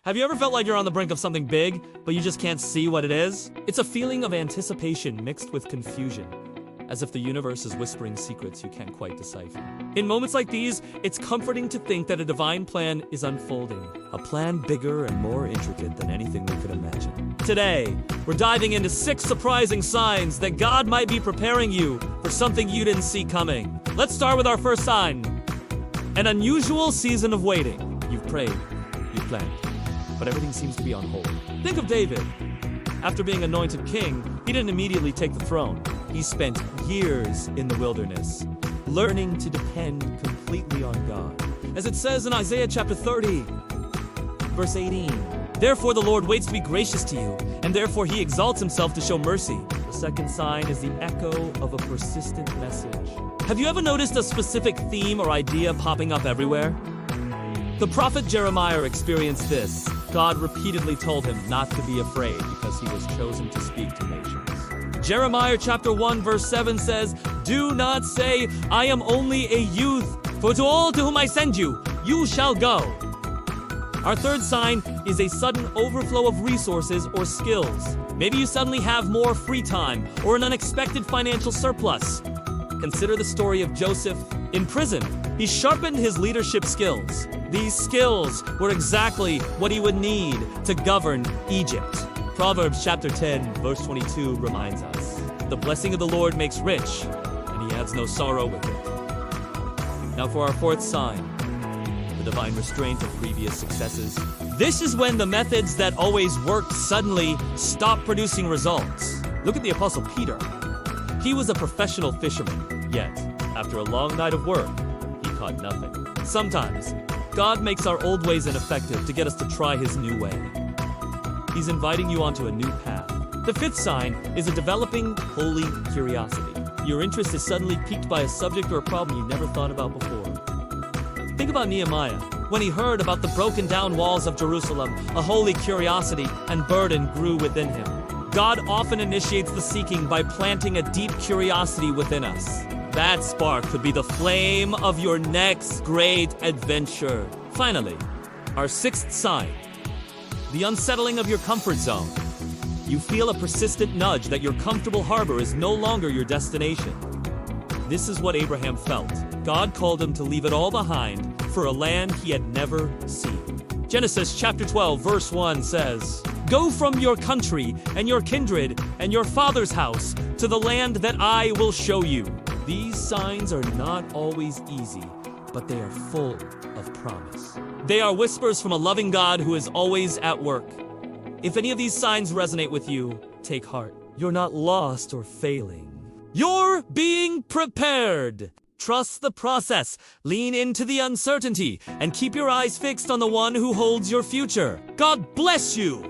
Have you ever felt like you're on the brink of something big, but you just can't see what it is? It's a feeling of anticipation mixed with confusion, as if the universe is whispering secrets you can't quite decipher. In moments like these, it's comforting to think that a divine plan is unfolding, a plan bigger and more intricate than anything we could imagine. Today, we're diving into 6 surprising signs that God might be preparing you for something you didn't see coming. Let's start with our first sign. An unusual season of waiting. You've prayed, you've planned, but everything seems to be on hold. Think of David. After being anointed king, he didn't immediately take the throne. He spent years in the wilderness, learning to depend completely on God. As it says in Isaiah chapter 30, verse 18, "Therefore the Lord waits to be gracious to you, and therefore he exalts himself to show mercy." The second sign is the echo of a persistent message. Have you ever noticed a specific theme or idea popping up everywhere? The prophet Jeremiah experienced this. God repeatedly told him not to be afraid because he was chosen to speak to nations. Jeremiah chapter 1 verse 7 says, "Do not say, 'I am only a youth,' for to all to whom I send you, you shall go." Our third sign is a sudden overflow of resources or skills. Maybe you suddenly have more free time or an unexpected financial surplus. Consider the story of Joseph. In prison, he sharpened his leadership skills. These skills were exactly what he would need to govern Egypt. Proverbs chapter 10, verse 22 reminds us, "The blessing of the Lord makes rich, and he adds no sorrow with it." Now for our fourth sign, the divine restraint of previous successes. This is when the methods that always worked suddenly stop producing results. Look at the Apostle Peter. He was a professional fisherman, yet, after a long night of work, he caught nothing. Sometimes, God makes our old ways ineffective to get us to try his new way. He's inviting you onto a new path. The fifth sign is a developing holy curiosity. Your interest is suddenly piqued by a subject or a problem you never thought about before. Think about Nehemiah. When he heard about the broken down walls of Jerusalem, a holy curiosity and burden grew within him. God often initiates the seeking by planting a deep curiosity within us. That spark could be the flame of your next great adventure. Finally, our sixth sign, the unsettling of your comfort zone. You feel a persistent nudge that your comfortable harbor is no longer your destination. This is what Abraham felt. God called him to leave it all behind for a land he had never seen. Genesis chapter 12, verse 1 says, "Go from your country and your kindred and your father's house to the land that I will show you." These signs are not always easy, but they are full of promise. They are whispers from a loving God who is always at work. If any of these signs resonate with you, take heart. You're not lost or failing. You're being prepared. Trust the process, lean into the uncertainty, and keep your eyes fixed on the one who holds your future. God bless you!